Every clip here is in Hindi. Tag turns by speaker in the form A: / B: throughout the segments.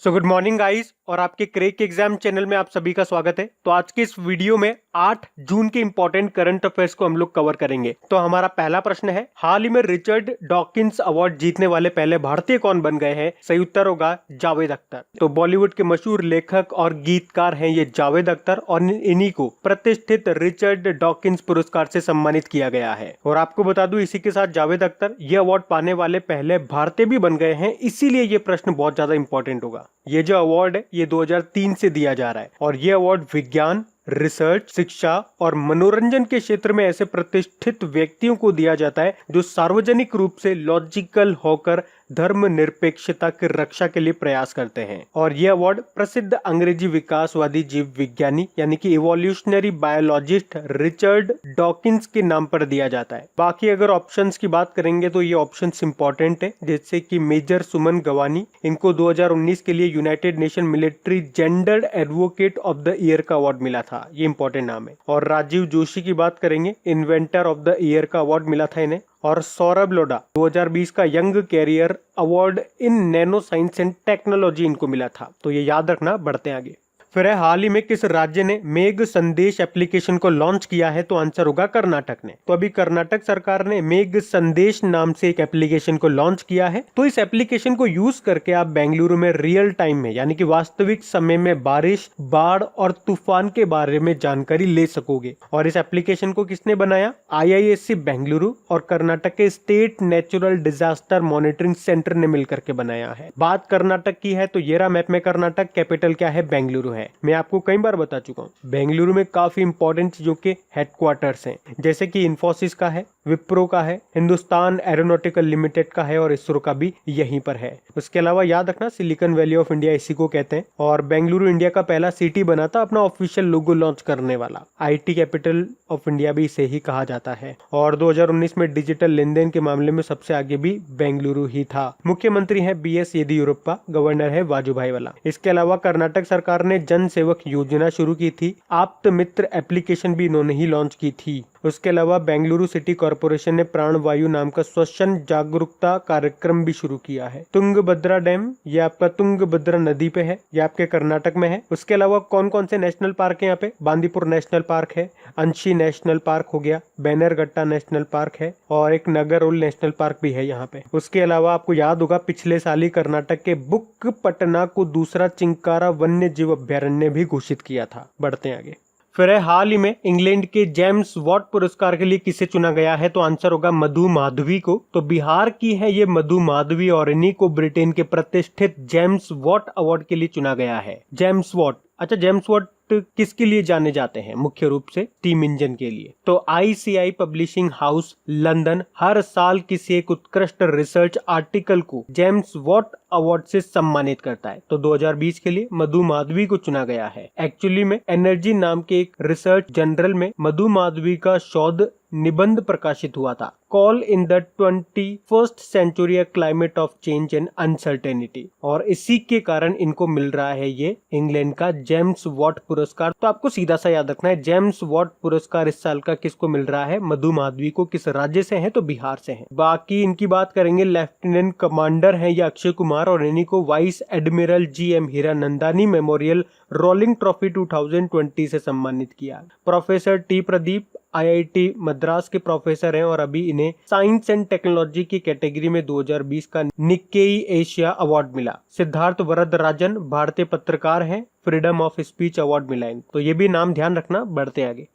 A: गुड मॉर्निंग गाइस और आपके क्रेक एग्जाम चैनल में आप सभी का स्वागत है। तो आज के इस वीडियो में 8 जून के इंपॉर्टेंट करंट अफेयर्स को हम लोग कवर करेंगे। तो हमारा पहला प्रश्न है, हाल ही में रिचर्ड डॉकिंस अवार्ड जीतने वाले पहले भारतीय कौन बन गए हैं? सही उत्तर होगा जावेद अख्तर। तो बॉलीवुड के मशहूर लेखक और गीतकार हैं ये जावेद अख्तर और इन्हीं को प्रतिष्ठित रिचर्ड डॉकिंस पुरस्कार से सम्मानित किया गया है। और आपको बता दूं, इसी के साथ जावेद अख्तर ये अवार्ड पाने वाले पहले भारतीय भी बन गए हैं, इसीलिए ये प्रश्न बहुत ज्यादा इंपॉर्टेंट होगा। ये जो अवार्ड है ये 2003 से दिया जा रहा है और ये अवार्ड विज्ञान, रिसर्च, शिक्षा और मनोरंजन के क्षेत्र में ऐसे प्रतिष्ठित व्यक्तियों को दिया जाता है जो सार्वजनिक रूप से लॉजिकल होकर धर्मनिरपेक्षता की रक्षा के लिए प्रयास करते हैं। और यह अवार्ड प्रसिद्ध अंग्रेजी विकासवादी जीव विज्ञानी यानी कि इवोल्यूशनरी बायोलॉजिस्ट रिचर्ड डॉकिंस के नाम पर दिया जाता है। बाकी अगर ऑप्शंस की बात करेंगे तो ये ऑप्शंस इंपॉर्टेंट है, जैसे कि मेजर सुमन गवानी, इनको 2019 के लिए United nation military gender advocate of the year का अवार्ड मिला था, ये इंपॉर्टेंट नाम है। और राजीव जोशी की बात करेंगे, इन्वेंटर ऑफ द ईयर का अवार्ड मिला था इन्हें। और सौरभ लोढ़ा 2020 का young career award in nano science and technology इनको मिला था। तो ये याद रखना, बढ़ते हैं आगे। फिर है, हाल ही में किस राज्य ने मेघ संदेश एप्लीकेशन को लॉन्च किया है? तो आंसर होगा कर्नाटक ने। तो अभी कर्नाटक सरकार ने मेघ संदेश नाम से एक एप्लीकेशन को लॉन्च किया है। तो इस एप्लीकेशन को यूज करके आप बेंगलुरु में रियल टाइम में यानी कि वास्तविक समय में बारिश, बाढ़ और तूफान के बारे में जानकारी ले सकोगे। और इस एप्लीकेशन को किसने बनाया? IISc बेंगलुरु और कर्नाटक के state natural disaster monitoring centre ने मिलकर के बनाया है। बात कर्नाटक की है तो ये रहा मैप में कर्नाटक, कैपिटल क्या है? बेंगलुरु है। मैं आपको कई बार बता चुका हूँ, बेंगलुरु में काफी इंपॉर्टेंट चीजों के हेडक्वार्टर्स हैं, जैसे कि इन्फोसिस का है, विप्रो का है, हिंदुस्तान एरोनॉटिकल लिमिटेड का है और इसरो का भी यहीं पर है। उसके अलावा याद रखना, सिलिकॉन वैली ऑफ इंडिया इसी को कहते हैं। और बेंगलुरु इंडिया का पहला सिटी बना था अपना ऑफिशियल लोगो लॉन्च करने वाला। IT कैपिटल ऑफ इंडिया भी इसे ही कहा जाता है। और 2019 में डिजिटल लेन देन के मामले में सबसे आगे भी बेंगलुरु ही था। मुख्यमंत्री है BS येदियुरप्पा, गवर्नर है वाजुभाई वाला। इसके अलावा कर्नाटक सरकार ने जन सेवक योजना शुरू की थी, आप्त मित्र एप्लीकेशन भी इन्होंने ही लॉन्च की थी। उसके अलावा बेंगलुरु सिटी कॉर्पोरेशन ने प्राणवायु नाम का श्वसन जागरूकता कार्यक्रम भी शुरू किया है। तुंगभद्रा डैम, ये आपका तुंगभद्रा नदी पे है, ये आपके कर्नाटक में है। उसके अलावा कौन कौन से नेशनल पार्क है यहाँ पे? बांदीपुर नेशनल पार्क है, अंशी नेशनल पार्क हो गया, बैनरघट्टा नेशनल पार्क है और एक नगरोल नेशनल पार्क भी है यहाँ पे। उसके अलावा आपको याद होगा पिछले साल ही कर्नाटक के बुक्कपटना को दूसरा चिंकारा वन्य जीव अभ्यारण्य भी घोषित किया था। बढ़ते हैं आगे। फिर है, हाल ही में इंग्लैंड के जेम्स वॉट पुरस्कार के लिए किसे चुना गया है? तो आंसर होगा मधु माधवी को। तो बिहार की है ये मधु माधवी और इन्हीं को ब्रिटेन के प्रतिष्ठित जेम्स वॉट अवार्ड के लिए चुना गया है। जेम्स वॉट, अच्छा जेम्स वॉट किसके लिए जाने जाते हैं? मुख्य रूप से टीम इंजन के लिए। तो ICI पब्लिशिंग हाउस लंदन हर साल किसी एक उत्कृष्ट रिसर्च आर्टिकल को जेम्स वॉट अवार्ड से सम्मानित करता है। तो 2020 के लिए मधु माधवी को चुना गया है। एक्चुअली में एनर्जी नाम के एक रिसर्च जर्नल में मधु माधवी का शोध निबंध प्रकाशित हुआ था, call in the 21st century a climate of change and uncertainty. और इसी के कारण इनको मिल रहा है ये इंग्लैंड का जेम्स वॉट पुरस्कार। तो आपको सीधा सा याद रखना है, जेम्स वॉट पुरस्कार इस साल का किसको मिल रहा है? मधु माधवी को। किस राज्य से है? तो बिहार से है। बाकी इनकी बात करेंगे, लेफ्टिनेंट कमांडर है ये अक्षय कुमार और इन्हीं को vice admiral GM Hiranandani memorial rolling trophy 2020 से सम्मानित किया। Professor T Pradeep IIT Madras के प्रोफेसर हैं और अभी इन्हें साइंस एंड टेक्नोलॉजी की कैटेगरी में 2020 का निक्केई एशिया अवार्ड मिला। सिद्धार्थ वरदराजन भारतीय पत्रकार हैं, फ्रीडम ऑफ स्पीच अवार्ड मिला है। तो ये भी नाम ध्यान रखना। बढ़ते आगे।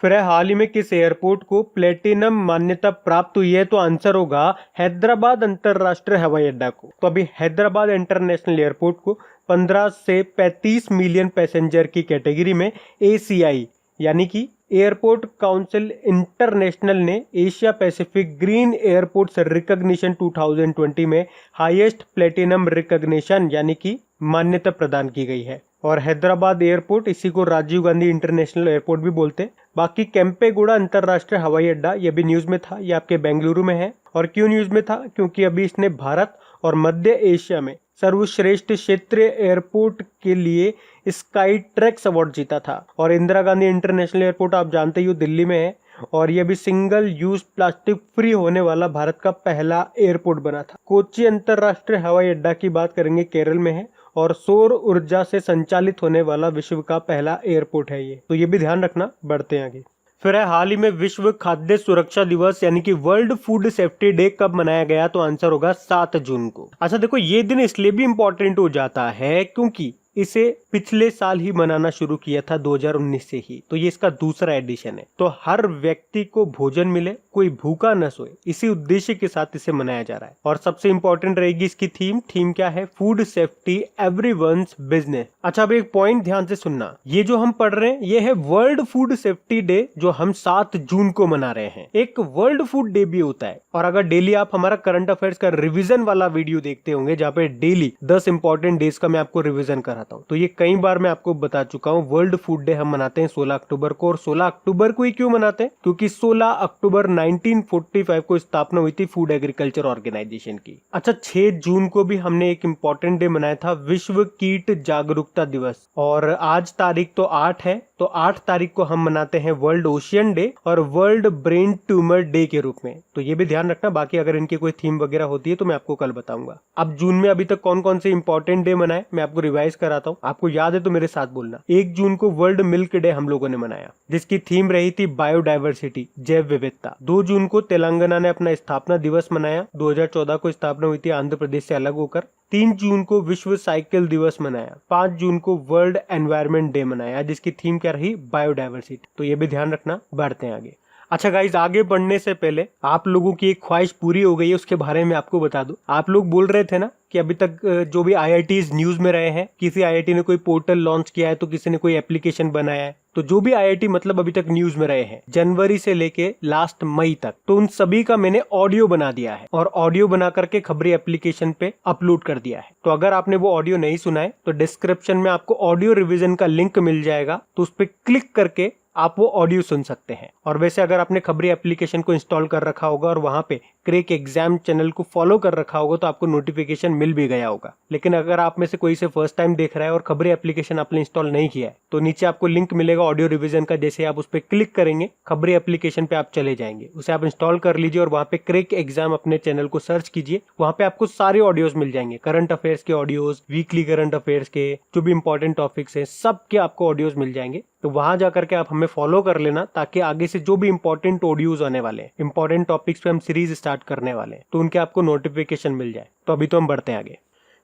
A: फिर है, हाल ही में किस एयरपोर्ट को प्लेटिनम मान्यता प्राप्त हुई है? तो आंसर होगा हैदराबाद अंतरराष्ट्रीय हवाई अड्डा को। तो अभी हैदराबाद इंटरनेशनल एयरपोर्ट को 15 से 35 मिलियन पैसेंजर की कैटेगरी में ACI यानी कि एयरपोर्ट काउंसिल इंटरनेशनल ने Asia Pacific green airports recognition 2020 में हाईएस्ट प्लेटिनम रिकॉग्निशन यानी कि मान्यता प्रदान की गई है। और हैदराबाद एयरपोर्ट, इसी को राजीव गांधी इंटरनेशनल एयरपोर्ट भी बोलते हैं। बाकी केम्पेगौड़ा अंतरराष्ट्रीय हवाई अड्डा, ये भी न्यूज में था, ये आपके बेंगलुरु में है। और क्यों न्यूज में था? क्योंकि अभी इसने भारत और मध्य एशिया में सर्वश्रेष्ठ क्षेत्रीय एयरपोर्ट के लिए स्काई ट्रैक्स अवार्ड जीता था। और इंदिरा गांधी इंटरनेशनल एयरपोर्ट आप जानते ही हो, दिल्ली में है और ये भी सिंगल यूज प्लास्टिक फ्री होने वाला भारत का पहला एयरपोर्ट बना था। कोच्चि अंतरराष्ट्रीय हवाई अड्डा की बात करेंगे, केरल में है और सौर ऊर्जा से संचालित होने वाला विश्व का पहला एयरपोर्ट है ये, तो ये भी ध्यान रखना। बढ़ते हैं आगे। फिर है हाल ही में विश्व खाद्य सुरक्षा दिवस यानी कि वर्ल्ड फूड सेफ्टी डे कब मनाया गया, तो आंसर होगा 7 जून को। अच्छा देखो, ये दिन इसलिए भी इंपॉर्टेंट हो जाता है क्योंकि इसे पिछले साल ही मनाना शुरू किया था 2019 से ही, तो ये इसका दूसरा एडिशन है। तो हर व्यक्ति को भोजन मिले, कोई भूखा न सोए, इसी उद्देश्य के साथ इसे मनाया जा रहा है। और सबसे इंपॉर्टेंट रहेगी इसकी थीम क्या है, फूड सेफ्टी एवरीवन्स बिजनेस। अच्छा अब एक पॉइंट ध्यान से सुनना, ये जो हम पढ़ रहे हैं ये है वर्ल्ड फूड सेफ्टी डे जो हम 7 जून को मना रहे हैं। एक वर्ल्ड फूड डे भी होता है। और अगर डेली आप हमारा करंट अफेयर्स का रिवीजन वाला वीडियो देखते होंगे जहाँ पे डेली 10 इंपॉर्टेंट डेज का मैं आपको रिवीजन कराता हूँ, तो ये कई बार मैं आपको बता चुका हूँ। वर्ल्ड फूड डे हम मनाते हैं 16 अक्टूबर को, और 16 अक्टूबर को ही क्यों मनाते हैं, क्योंकि 16 अक्टूबर 1945 को स्थापना हुई थी फूड एग्रीकल्चर ऑर्गेनाइजेशन की। अच्छा 6 जून को भी हमने एक इंपॉर्टेंट डे मनाया था, विश्व कीट जागरूकता दिवस। और आज तारीख तो 8 है, तो 8 तारीख को हम मनाते हैं वर्ल्ड ओशियन डे और वर्ल्ड ब्रेन ट्यूमर डे के रूप में। तो ये भी ध्यान रखना। बाकी अगर इनकी कोई थीम वगैरह होती है तो मैं आपको कल बताऊंगा। अब जून में अभी तक कौन कौन से इंपॉर्टेंट डे मनाए मैं आपको रिवाइज कराता हूँ, आपको याद है तो मेरे साथ बोलना। 1 जून को वर्ल्ड मिल्क डे हम लोगों ने मनाया, जिसकी थीम रही थी बायोडाइवर्सिटी, जैव विविधता। 2 जून को तेलंगाना ने अपना स्थापना दिवस मनाया, 2014 को स्थापना हुई थी आंध्र प्रदेश से अलग होकर। 3 जून को विश्व साइकिल दिवस मनाया। 5 जून को वर्ल्ड एनवायरनमेंट डे मनाया, जिसकी थीम क्या रही, बायोडाइवर्सिटी। तो ये भी ध्यान रखना। बढ़ते हैं आगे। अच्छा गाइज, आगे बढ़ने से पहले आप लोगों की एक ख्वाहिश पूरी हो गई है, उसके बारे में आपको बता दूं। आप लोग बोल रहे थे ना कि अभी तक जो भी IITs न्यूज में रहे हैं, किसी IIT ने कोई पोर्टल लॉन्च किया है तो किसी ने कोई एप्लीकेशन बनाया है, तो जो भी IIT मतलब अभी तक न्यूज में रहे हैं जनवरी से लेके लास्ट मई तक, तो उन सभी का मैंने ऑडियो बना दिया है और ऑडियो बना करके खबरी एप्लीकेशन पे अपलोड कर दिया है। तो अगर आपने वो ऑडियो नहीं सुना है तो डिस्क्रिप्शन में आपको ऑडियो रिवीजन का लिंक मिल जाएगा, तो उस पर क्लिक करके आप वो ऑडियो सुन सकते हैं। और वैसे अगर आपने खबरी एप्लीकेशन को इंस्टॉल कर रखा होगा और वहां पे क्रैक एग्जाम चैनल को फॉलो कर रखा होगा तो आपको नोटिफिकेशन मिल भी गया होगा। लेकिन अगर आप में से कोई से फर्स्ट टाइम देख रहा है और खबरी एप्लीकेशन आपने इंस्टॉल नहीं किया है, तो नीचे आपको लिंक मिलेगा ऑडियो रिवीजन का। जैसे आप उस पर क्लिक करेंगे खबरी एप्लीकेशन पे आप चले जाएंगे, उसे आप इंस्टॉल कर लीजिए और वहां पे क्रैक एग्जाम अपने चैनल को सर्च कीजिए। वहां पे आपको सारे ऑडियोज मिल जाएंगे, करंट अफेयर्स के ऑडियोज, वीकली करंट अफेयर्स के, जो भी इंपॉर्टेंट टॉपिक्स है सब के आपको ऑडियोज मिल जाएंगे। तो वहां जाकर के आप हमें फॉलो कर लेना, ताकि आगे से जो भी इंपॉर्टेंट ऑडियोज आने वाले हैं, इंपॉर्टेंट टॉपिक्स पे हम सीरीज स्टार्ट करने वाले हैं, तो उनके आपको नोटिफिकेशन मिल जाए। तो अभी तो हम बढ़ते हैं आगे।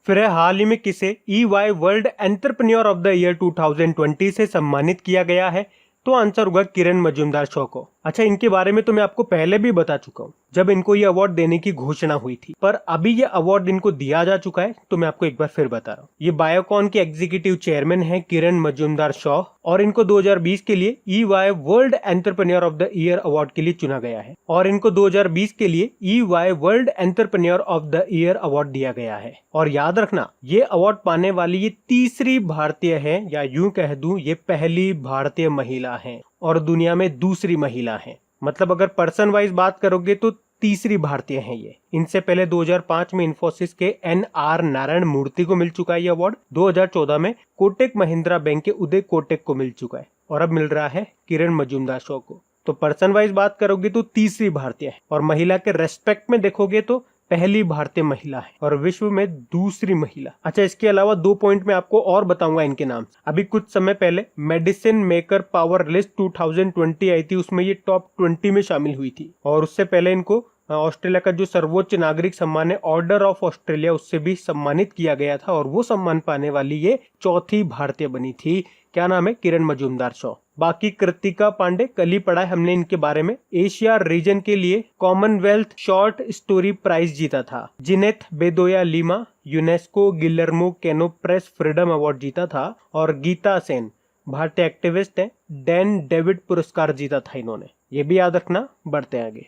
A: फिर है हाल ही में किसे EY world entrepreneur of the year 2020 से सम्मानित किया गया है, तो आंसर होगा किरण मजूमदार शॉ को। अच्छा इनके बारे में तो मैं आपको पहले भी बता चुका हूँ जब इनको ये अवार्ड देने की घोषणा हुई थी, पर अभी ये अवार्ड इनको दिया जा चुका है, तो मैं आपको एक बार फिर बता रहा हूँ। ये बायोकॉन के एग्जीक्यूटिव चेयरमैन है किरण मजूमदार शॉ, और इनको 2020 के लिए EY world entrepreneur of the year award के लिए चुना गया है, और इनको 2020 के लिए EY world entrepreneur of the year award दिया गया है। और याद रखना, ये अवार्ड पाने वाली ये तीसरी भारतीय है, या यूं कह दूं ये पहली भारतीय महिला है और दुनिया में दूसरी महिला है। मतलब अगर पर्सन वाइज बात करोगे तो तीसरी भारतीय हैं ये। इनसे पहले 2005 में इन्फोसिस के NR नारायण मूर्ति को मिल चुका है ये अवार्ड, 2014 में कोटक महिंद्रा बैंक के उदय कोटक को मिल चुका है, और अब मिल रहा है किरण मजूमदार शॉ को। तो पर्सन वाइज बात करोगे तो तीसरी भारतीय है, और महिला के रेस्पेक्ट में देखोगे तो पहली भारतीय महिला है और विश्व में दूसरी महिला। अच्छा इसके अलावा 2 पॉइंट में आपको और बताऊंगा इनके नाम। अभी कुछ समय पहले मेडिसिन मेकर पावर लिस्ट 2020 आई थी, उसमें ये टॉप 20 में शामिल हुई थी। और उससे पहले इनको ऑस्ट्रेलिया का जो सर्वोच्च नागरिक सम्मान है ऑर्डर ऑफ ऑस्ट्रेलिया, उससे भी सम्मानित किया गया था, और वो सम्मान पाने वाली ये चौथी भारतीय बनी थी। क्या नाम है, किरण मजूमदार शॉ। बाकी कृतिका पांडे, कल ही पढ़ा है हमने इनके बारे में, एशिया रीजन के लिए कॉमनवेल्थ शॉर्ट स्टोरी प्राइज जीता था। Jineth Bedoya Lima UNESCO Guillermo Cano Press Freedom Award जीता था, और गीता सेन भारतीय एक्टिविस्ट है, डैन डेविड पुरस्कार जीता था इन्होंने, ये भी याद रखना। बढ़ते हैं आगे।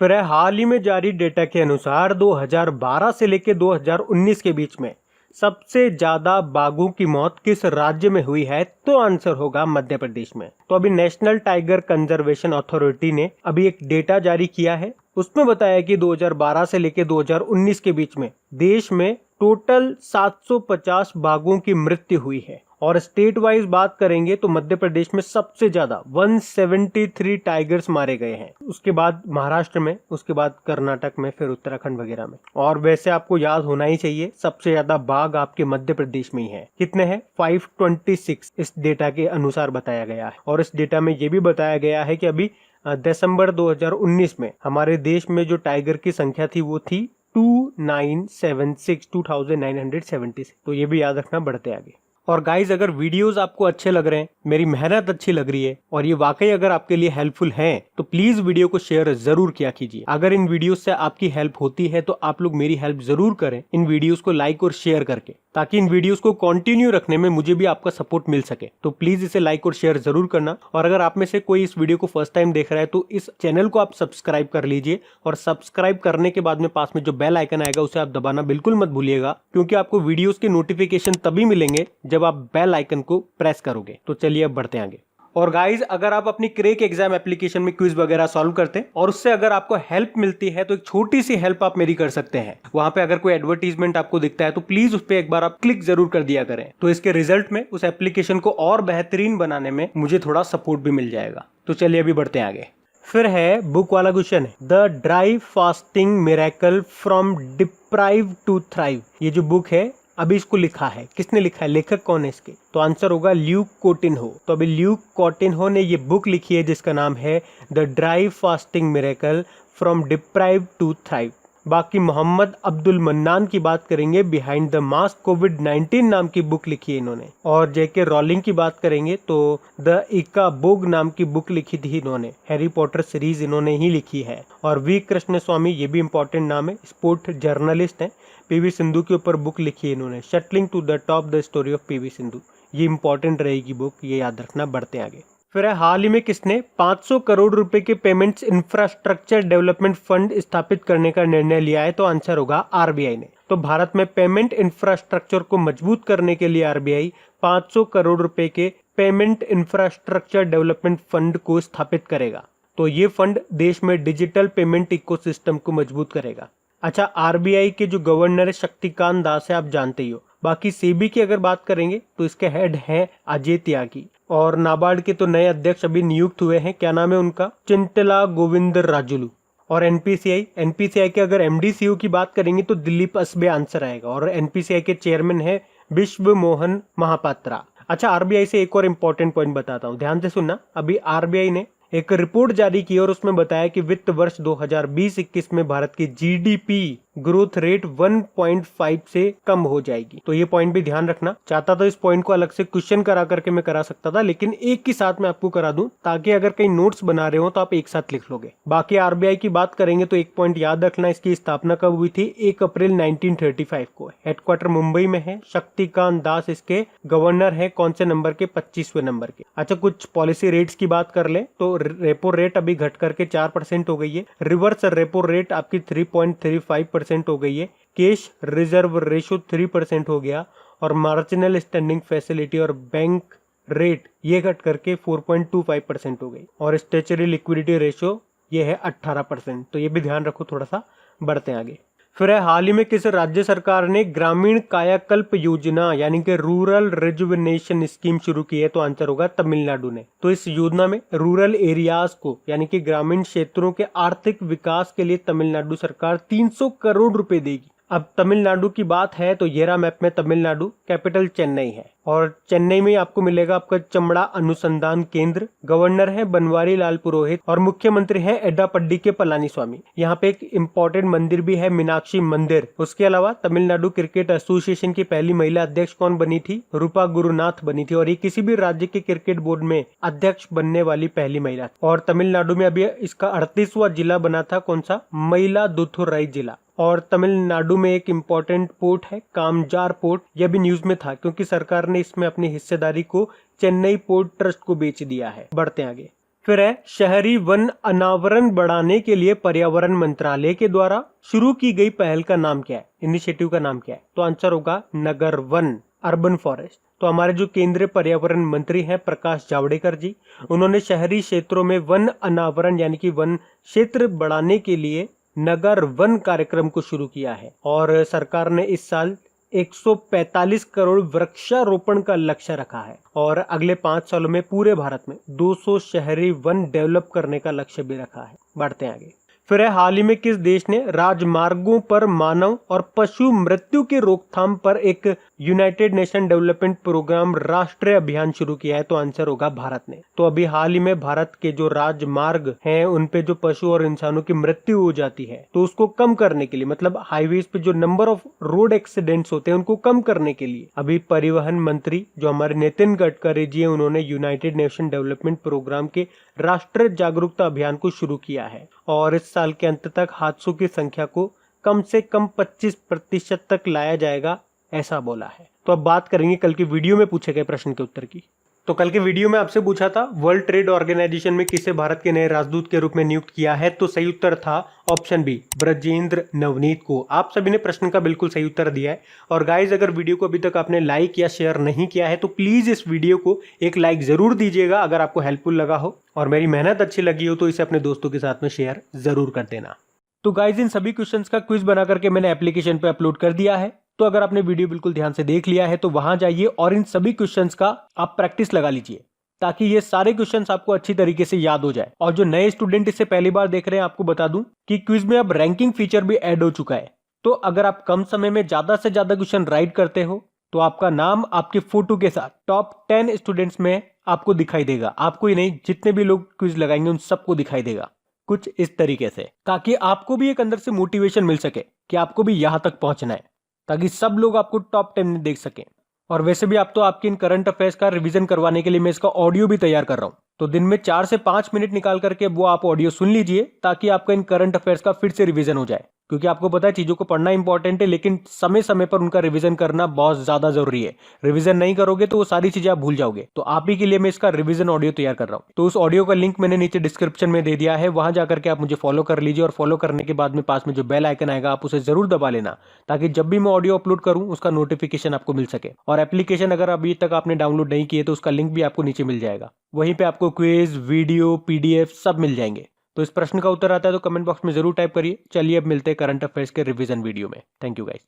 A: फिर है हाल ही में जारी डेटा के अनुसार 2012 से लेकर 2019 के बीच में सबसे ज्यादा बाघों की मौत किस राज्य में हुई है, तो आंसर होगा मध्य प्रदेश में। तो अभी नेशनल टाइगर कंजर्वेशन अथॉरिटी ने अभी एक डेटा जारी किया है, उसमें बताया कि 2012 से लेकर 2019 के बीच में देश में टोटल 750 बाघों की मृत्यु हुई है, और स्टेट वाइज बात करेंगे तो मध्य प्रदेश में सबसे ज्यादा 173 टाइगर्स मारे गए हैं, उसके बाद महाराष्ट्र में, उसके बाद कर्नाटक में, फिर उत्तराखंड वगैरह में। और वैसे आपको याद होना ही चाहिए सबसे ज्यादा बाघ आपके मध्य प्रदेश में ही है। कितने हैं? 526 इस डेटा के अनुसार बताया गया है। और इस डेटा में ये भी बताया गया है कि अभी दिसंबर 2019 में हमारे देश में जो टाइगर की संख्या थी वो थी 2976। तो ये भी याद रखना बढ़ते आगे। और गाइज अगर वीडियोस आपको अच्छे लग रहे हैं, मेरी मेहनत अच्छी लग रही है और ये वाकई अगर आपके लिए हेल्पफुल है तो प्लीज वीडियो को शेयर जरूर किया कीजिए। अगर इन वीडियोस से आपकी हेल्प होती है तो आप लोग मेरी हेल्प जरूर करें इन वीडियोस को लाइक और शेयर करके, ताकि इन वीडियोस को कंटिन्यू रखने में मुझे भी आपका सपोर्ट मिल सके। तो प्लीज इसे लाइक और शेयर जरूर करना। और अगर आप में से कोई इस वीडियो को फर्स्ट टाइम देख रहा है तो इस चैनल को आप सब्सक्राइब कर लीजिए, और सब्सक्राइब करने के बाद में पास में जो बेल आइकन आएगा उसे आप दबाना बिल्कुल मत भूलिएगा, क्योंकि आपको वीडियोस के नोटिफिकेशन तभी मिलेंगे जब आप बेल आइकन को प्रेस करोगे। तो चलिए अब बढ़ते हैं आगे। और गाइज अगर आप अपनी क्रेक एग्जाम एप्लीकेशन में क्विज वगैरह सॉल्व करते हैं और उससे अगर आपको हेल्प मिलती है तो एक छोटी सी हेल्प आप मेरी कर सकते हैं। वहां पे अगर कोई एडवर्टीजमेंट आपको दिखता है तो प्लीज उस पर एक बार आप क्लिक जरूर कर दिया करें। तो इसके रिजल्ट में उस एप्लीकेशन को और बेहतरीन बनाने में मुझे थोड़ा सपोर्ट भी मिल जाएगा। तो चलिए अभी बढ़ते हैं आगे। फिर है बुक वाला क्वेश्चन है, the dry fasting miracle from deprive to thrive. ये जो बुक है अभी इसको लिखा है, किसने लिखा है, लेखक कौन है इसके? तो आंसर होगा ल्यूक कोटिन्हो। तो अभी ल्यूक कोटिन्हो ने ये बुक लिखी है जिसका नाम है the dry fasting miracle from deprive to thrive. बाकी मोहम्मद अब्दुल मन्नान की बात करेंगे, बिहाइंड द मास्क कोविड-19 नाम की बुक लिखी है इन्होंने। और जेके रोलिंग की बात करेंगे तो द इकाबोग नाम की बुक लिखी थी इन्होंने, हैरी पॉटर सीरीज इन्होंने ही लिखी है। और वी कृष्ण स्वामी, ये भी इंपॉर्टेंट नाम है, स्पोर्ट जर्नलिस्ट हैं, पीवी सिंधु के ऊपर बुक लिखी है इन्होंने, shuttling to the top the story of PV Sindhu. ये इंपॉर्टेंट रहेगी बुक, ये याद रखना। बढ़ते आगे। फिर है हाल ही में किसने 500 करोड़ रुपए के पेमेंट्स इंफ्रास्ट्रक्चर डेवलपमेंट फंड स्थापित करने का निर्णय लिया है? तो आंसर होगा आरबीआई ने। तो भारत में पेमेंट इंफ्रास्ट्रक्चर को मजबूत करने के लिए आरबीआई 500 करोड़ रुपए के पेमेंट इंफ्रास्ट्रक्चर डेवलपमेंट फंड को स्थापित करेगा। तो ये फंड देश में डिजिटल पेमेंट इकोसिस्टम को मजबूत करेगा। अच्छा, आरबीआई के जो गवर्नर है शक्तिकांत दास है, आप जानते ही हो। बाकी सेबी की अगर बात करेंगे तो इसके हेड है अजय त्यागी। और नाबार्ड के तो नए अध्यक्ष अभी नियुक्त हुए हैं, क्या नाम है उनका? चिंतला गोविंद राजुलू। और एनपीसीआई के अगर एमडी-सीईओ की बात करेंगे तो दिलीप असबे आंसर आएगा। और एनपीसीआई के चेयरमैन है विश्व मोहन महापात्रा। अच्छा, आरबीआई से एक और इम्पोर्टेंट पॉइंट बताता हूँ, ध्यान से सुनना। अभी आरबीआई ने एक रिपोर्ट जारी की और उसमें बताया कि वित्त वर्ष 2020-21 में भारत की जीडीपी ग्रोथ रेट 1.5 से कम हो जाएगी। तो ये पॉइंट भी ध्यान रखना। चाहता तो इस पॉइंट को अलग से क्वेश्चन करा करके मैं करा सकता था, लेकिन एक ही साथ में आपको करा दूं, ताकि अगर कहीं नोट्स बना रहे हो तो आप एक साथ लिख लोगे। बाकी आरबीआई की बात करेंगे तो एक पॉइंट याद रखना, इसकी स्थापना कब हुई थी? 1 अप्रैल 1935 को। हेडक्वार्टर मुंबई में है। शक्तिकांत दास इसके गवर्नर है। कौन से नंबर के? 25वें नंबर के। अच्छा, कुछ पॉलिसी रेट्स की बात कर ले तो रेपो रेट अभी घट करके 4% हो गई है। रिवर्स रेपो रेट आपकी 3.35% हो गई है। कैश रिजर्व रेशो 3% हो गया। और मार्जिनल स्टैंडिंग फैसिलिटी और बैंक रेट ये घट करके 4.25% हो गई। और स्टेचुरी लिक्विडिटी रेशो ये है 18%। तो ये भी ध्यान रखो थोड़ा सा। बढ़ते हैं आगे। फिर है हाल ही में किस राज्य सरकार ने ग्रामीण कायाकल्प योजना यानी कि रूरल रिजुविनेशन स्कीम शुरू की है? तो आंसर होगा तमिलनाडु ने। तो इस योजना में रूरल एरियाज को यानी कि ग्रामीण क्षेत्रों के आर्थिक विकास के लिए तमिलनाडु सरकार 300 करोड़ रुपए देगी। अब तमिलनाडु की बात है तो ये रहा मैप में तमिलनाडु, कैपिटल चेन्नई है। और चेन्नई में आपको मिलेगा आपका चमड़ा अनुसंधान केंद्र। गवर्नर है बनवारी लाल पुरोहित और मुख्यमंत्री है एड्डापड्डी के पलानीस्वामी। यहाँ पे एक इम्पोर्टेंट मंदिर भी है, मीनाक्षी मंदिर। उसके अलावा तमिलनाडु क्रिकेट एसोसिएशन की पहली महिला अध्यक्ष कौन बनी थी? रूपा गुरुनाथ बनी थी। और ये किसी भी राज्य के क्रिकेट बोर्ड में अध्यक्ष बनने वाली पहली महिला। और तमिलनाडु में अभी इसका 38वां जिला बना था, कौन सा? मयिलादुथुराई जिला। और तमिलनाडु में एक इम्पोर्टेंट पोर्ट है कामजार पोर्ट, यह भी न्यूज में था क्योंकि सरकार ने इसमें अपनी हिस्सेदारी को चेन्नई पोर्ट ट्रस्ट को बेच दिया है। बढ़ते आगे। फिर है शहरी वन अनावरण बढ़ाने के लिए पर्यावरण मंत्रालय के द्वारा शुरू की गई पहल का नाम क्या है? इनिशिएटिव का नाम क्या है? तो आंसर होगा नगर वन, अर्बन फॉरेस्ट। तो हमारे जो केंद्रीय पर्यावरण मंत्री हैं प्रकाश जावड़ेकर जी, उन्होंने शहरी क्षेत्रों में वन अनावरण यानी कि वन क्षेत्र बढ़ाने के लिए नगर वन कार्यक्रम को शुरू किया है। और सरकार ने इस साल 145 करोड़ वृक्षारोपण का लक्ष्य रखा है और अगले 5 सालों में पूरे भारत में 200 शहरी वन डेवलप करने का लक्ष्य भी रखा है। बढ़ते हैं आगे। फिर है, हाल ही में किस देश ने राजमार्गों पर मानव और पशु मृत्यु की रोकथाम पर एक यूनाइटेड नेशन डेवलपमेंट प्रोग्राम राष्ट्रीय अभियान शुरू किया है? तो आंसर होगा भारत ने। तो अभी हाल ही में भारत के जो राजमार्ग हैं उन पे जो पशु और इंसानों की मृत्यु हो जाती है, तो उसको कम करने के लिए, मतलब हाईवेज पे जो नंबर ऑफ रोड एक्सीडेंट्स होते हैं उनको कम करने के लिए अभी परिवहन मंत्री जो हमारे नितिन गडकरी जी हैं, उन्होंने यूनाइटेड नेशन डेवलपमेंट प्रोग्राम के राष्ट्रीय जागरूकता अभियान को शुरू किया है और इस साल के अंत तक हादसों की संख्या को कम से कम 25% तक लाया जाएगा, ऐसा बोला है। तो अब बात करेंगे कल की वीडियो में पूछे गए प्रश्न के उत्तर की। तो कल के वीडियो में आपसे पूछा था वर्ल्ड ट्रेड ऑर्गेनाइजेशन में किसे भारत के नए राजदूत के रूप में नियुक्त किया है? तो सही उत्तर था ऑप्शन बी, ब्रजेंद्र नवनीत को। आप सभी ने प्रश्न का बिल्कुल सही उत्तर दिया है। और गाइज, अगर वीडियो को अभी तक आपने लाइक या शेयर नहीं किया है तो प्लीज इस वीडियो को एक लाइक जरूर दीजिएगा अगर आपको हेल्पफुल लगा हो, और मेरी मेहनत अच्छी लगी हो तो इसे अपने दोस्तों के साथ में शेयर जरूर कर देना। तो गाइज, इन सभी क्वेश्चंस का क्विज बना करके मैंने एप्लीकेशन पे अपलोड कर दिया है। तो अगर आपने वीडियो बिल्कुल ध्यान से देख लिया है तो वहां जाइए और इन सभी क्वेश्चंस का आप प्रैक्टिस लगा लीजिए ताकि ये सारे क्वेश्चंस आपको अच्छी तरीके से याद हो जाए। और जो नए स्टूडेंट इसे पहली बार देख रहे हैं, आपको बता दूं कि क्विज में अब रैंकिंग फीचर भी ऐड हो चुका है। तो अगर आप कम समय में ज्यादा से ज्यादा क्वेश्चन राइट करते हो तो आपका नाम आपके फोटो के साथ टॉप 10 स्टूडेंट्स में आपको दिखाई देगा। आपको ही नहीं, जितने भी लोग क्विज लगाएंगे उन सबको दिखाई देगा कुछ इस तरीके से, ताकि आपको भी एक अंदर से मोटिवेशन मिल सके कि आपको भी यहां तक पहुंचना है, ताकि सब लोग आपको टॉप 10 में देख सकें। और वैसे भी आप तो आपके इन करंट अफेयर्स का रिवीजन करवाने के लिए मैं इसका ऑडियो भी तैयार कर रहा हूं। तो दिन में 4 से 5 मिनट निकाल करके वो आप ऑडियो सुन लीजिए ताकि आपका इन करंट अफेयर्स का फिर से रिवीजन हो जाए। क्योंकि आपको पता है चीजों को पढ़ना इंपॉर्टेंट है, लेकिन समय समय पर उनका रिवीजन करना बहुत ज्यादा जरूरी है। रिवीजन नहीं करोगे तो वो सारी चीजें आप भूल जाओगे। तो आप ही के लिए मैं इसका रिवीजन ऑडियो तैयार कर रहा हूँ। तो उस ऑडियो का लिंक मैंने नीचे डिस्क्रिप्शन में दे दिया है, वहां जाकर के आप मुझे फॉलो कर लीजिए। और फॉलो करने के बाद में पास में जो बेल आइकन आएगा आप उसे जरूर दबा लेना, ताकि जब भी मैं ऑडियो अपलोड करूं उसका नोटिफिकेशन आपको मिल सके। और एप्लीकेशन अगर अभी तक आपने डाउनलोड नहीं किए तो उसका लिंक भी आपको नीचे मिल जाएगा। वहीं पे आपको क्विज, वीडियो, पीडीएफ सब मिल जाएंगे। तो इस प्रश्न का उत्तर आता है तो कमेंट बॉक्स में जरूर टाइप करिए। चलिए अब मिलते हैं करंट अफेयर्स के रिवीजन वीडियो में। Thank you guys.